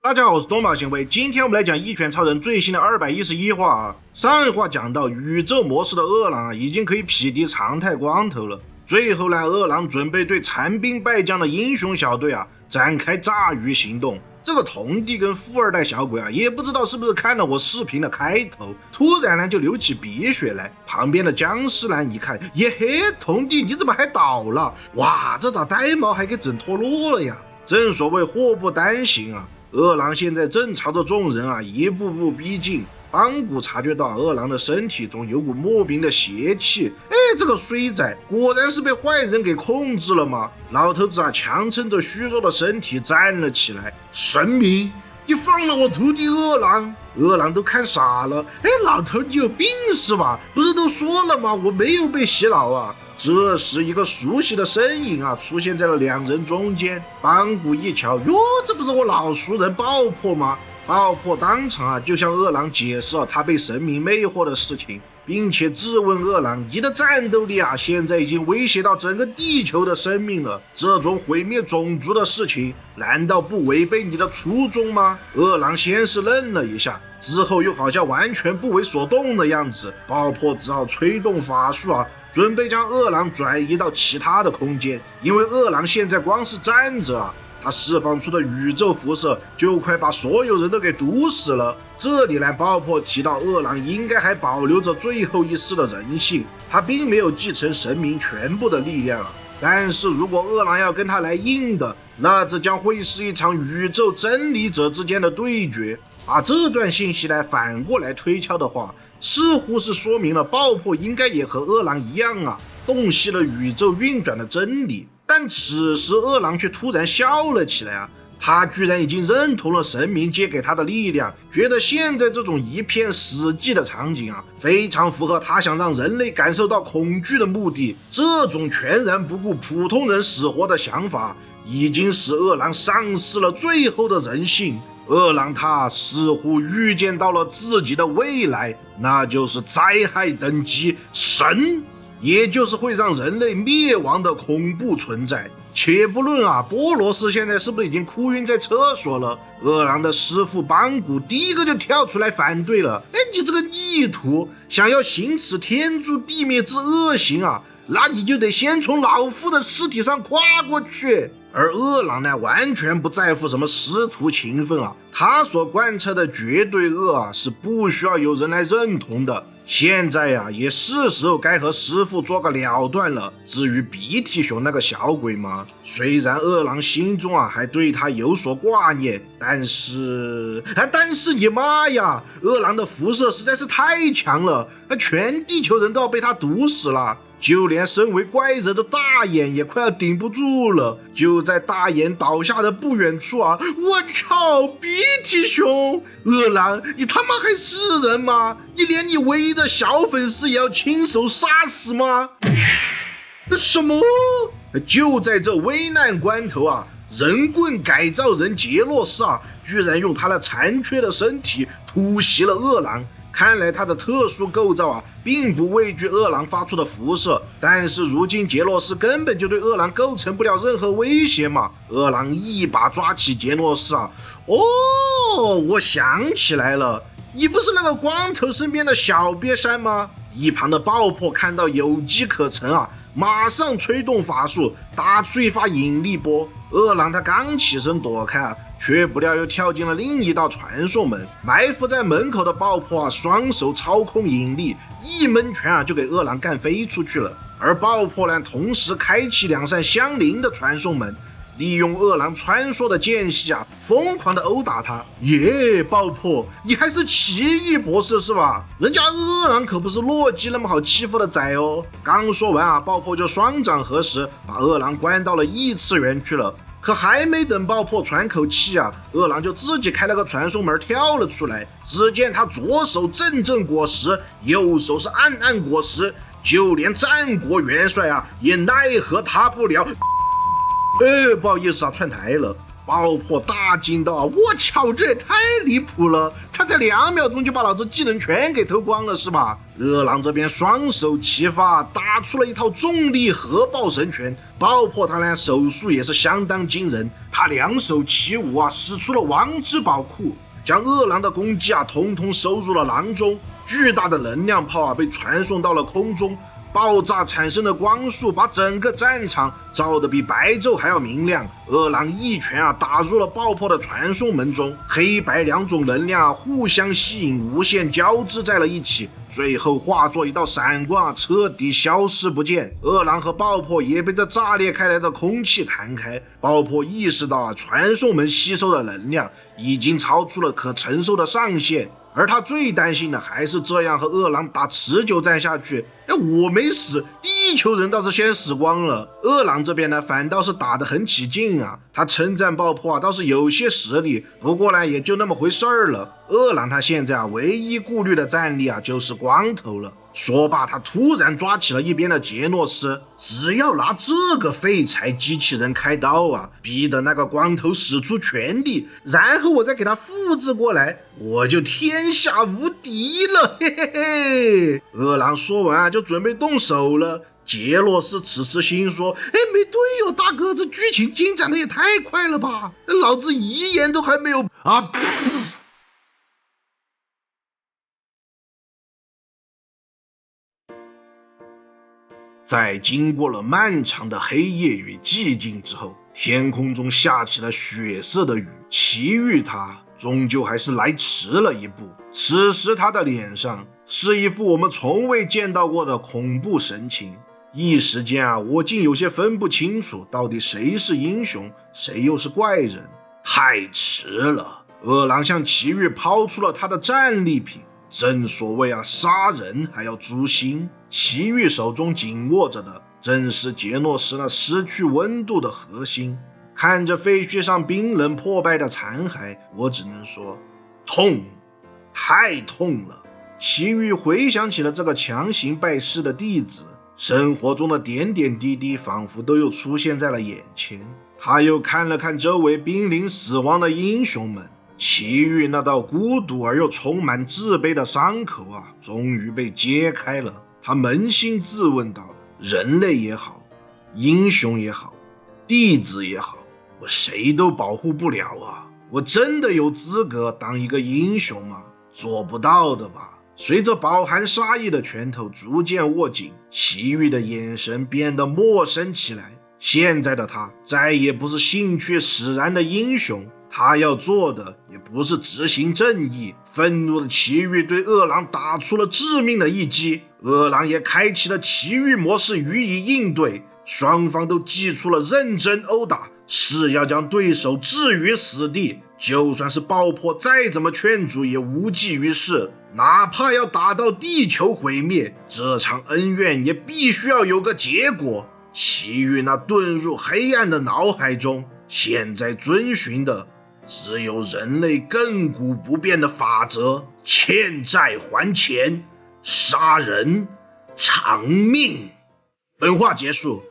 大家好，我是东宝贤威，今天我们来讲《一拳超人》最新的211话啊。上一话讲到，宇宙模式的二郎啊，已经可以匹敌常态光头了。最后呢，二郎准备对残兵败将的英雄小队啊展开炸鱼行动。这个童弟跟富二代小鬼啊，也不知道是不是看了我视频的开头，突然呢就流起鼻血来。旁边的僵尸男一看，耶嘿，童弟你怎么还倒了？哇，这咋呆毛还给整脱落了呀？正所谓祸不单行啊。二郎现在正朝着众人啊一步步逼近，邦古察觉到二郎的身体中有股莫名的邪气，这个衰仔果然是被坏人给控制了吗？老头子啊强撑着虚弱的身体站了起来，神明，你放了我徒弟二郎！二郎都看傻了，老头你有病是吧？不是都说了吗？我没有被洗脑啊！这时，一个熟悉的身影啊出现在了两人中间。邦古一瞧，哟，这不是我老熟人爆破吗？爆破当场啊就向二郎解释了他被神明魅惑的事情，并且质问二郎：“你的战斗力啊，现在已经威胁到整个地球的生命了，这种毁灭种族的事情，难道不违背你的初衷吗？”二郎先是愣了一下，之后又好像完全不为所动的样子。爆破只好催动法术啊，准备将二郎转移到其他的空间，因为二郎现在光是站着啊，他释放出的宇宙辐射就快把所有人都给毒死了。这里呢，爆破提到二郎应该还保留着最后一丝的人性，他并没有继承神明全部的力量啊。但是如果二郎要跟他来硬的，那这将会是一场宇宙真理者之间的对决。把这段信息来反过来推敲的话，似乎是说明了爆破应该也和二郎一样啊，洞悉了宇宙运转的真理。但此时二郎却突然笑了起来啊，他居然已经认同了神明借给他的力量，觉得现在这种一片死寂的场景啊，非常符合他想让人类感受到恐惧的目的。这种全然不顾普通人死活的想法，已经使二郎丧失了最后的人性。二郎他似乎预见到了自己的未来，那就是灾害等级神，也就是会让人类灭亡的恐怖存在。且不论啊，波罗斯现在是不是已经哭晕在厕所了？二郎的师父邦古第一个就跳出来反对了。你这个逆徒，想要行此天诛地灭之恶行啊，那你就得先从老夫的尸体上跨过去。而二郎呢，完全不在乎什么师徒情分啊，他所贯彻的绝对恶啊，是不需要有人来认同的。现在呀，也是时候该和师父做个了断了。至于鼻涕熊那个小鬼嘛，虽然二郎心中啊还对他有所挂念，但是你妈呀，二郎的辐射实在是太强了，全地球人都要被他毒死了。就连身为怪人的大眼也快要顶不住了。就在大眼倒下的不远处啊，我操，鼻涕熊！二郎，你他妈还是人吗？你连你唯一的小粉丝也要亲手杀死吗？什么？就在这危难关头啊，人棍改造人杰洛斯啊，居然用他那残缺的身体突袭了二郎。看来他的特殊构造啊，并不畏惧二郎发出的辐射，但是如今杰洛斯根本就对二郎构成不了任何威胁嘛。二郎一把抓起杰洛斯啊，我想起来了，你不是那个光头身边的小瘪三吗？一旁的爆破看到有机可乘啊，马上催动法术，打出一发引力波。二郎他刚起身躲开啊，却不料又跳进了另一道传送门。埋伏在门口的爆破啊，双手操控引力，一闷拳啊就给二郎干飞出去了。而爆破呢，同时开启两扇相邻的传送门，利用二郎穿梭的间隙啊，疯狂的殴打他。爆破，你还是奇异博士是吧？人家二郎可不是洛基那么好欺负的仔哦。刚说完啊，爆破就双掌合十，把二郎关到了异次元去了。可还没等爆破喘口气啊，二郎就自己开了个传送门跳了出来。只见他左手阵阵果实，右手是暗暗果实，就连战国元帅啊也奈何他不了。不好意思啊，串台了。爆破大惊道：“我操，这也太离谱了！他才2秒钟就把老子技能全给偷光了，是吧？”饿狼这边双手齐发，打出了一套重力核爆神拳。爆破他呢手速也是相当惊人，他2手齐舞啊，使出了王之宝库，将饿狼的攻击啊统统收入了囊中。巨大的能量炮啊被传送到了空中。爆炸产生的光束把整个战场照得比白昼还要明亮。饿狼一拳啊打入了爆破的传送门中，黑白2种能量互相吸引，无限交织在了一起，最后化作一道闪光彻底消失不见。饿狼和爆破也被这炸裂开来的空气弹开。爆破意识到传送门吸收的能量已经超出了可承受的上限，而他最担心的还是这样和饿狼打持久战下去，我没死，地球人倒是先死光了。饿狼这边呢，反倒是打得很起劲啊，他称赞爆破倒是有些实力，不过呢，也就那么回事儿了。饿狼他现在唯一顾虑的战力就是光头了。说罢，他突然抓起了一边的杰诺斯，只要拿这个废柴机器人开刀啊，逼得那个光头使出全力，然后我再给他复制过来，我就天下无敌了，嘿嘿嘿！饿狼说完就准备动手了。杰洛斯此时心说：“没对哦，大哥，这剧情进展的也太快了吧！老子一言都还没有啊！”在经过了漫长的黑夜与寂静之后，天空中下起了血色的雨。奇遇他终究还是来迟了一步。此时他的脸上是一副我们从未见到过的恐怖神情。一时间我竟有些分不清楚，到底谁是英雄，谁又是怪人。太迟了！饿狼向奇遇抛出了他的战利品。正所谓杀人还要诛心。奇遇手中紧握着的正是杰诺斯那失去温度的核心。看着废墟上冰冷破败的残骸，我只能说痛，太痛了。奇遇回想起了这个强行拜师的弟子，生活中的点点滴滴仿佛都又出现在了眼前。他又看了看周围濒临死亡的英雄们，奇遇那道孤独而又充满自卑的伤口终于被揭开了。他扪心自问道：人类也好，英雄也好，弟子也好，我谁都保护不了啊！我真的有资格当一个英雄吗？做不到的吧。随着饱含杀意的拳头逐渐握紧，奇遇的眼神变得陌生起来。现在的他再也不是兴趣使然的英雄，他要做的也不是执行正义。愤怒的奇遇对饿狼打出了致命的一击，饿狼也开启了奇遇模式予以应对。双方都祭出了认真殴打，是要将对手置于死地。就算是爆破再怎么劝阻也无济于事，哪怕要打到地球毁灭，这场恩怨也必须要有个结果。奇遇那遁入黑暗的脑海中，现在遵循的只有人类亘古不变的法则：欠债还钱，杀人偿命。本话结束。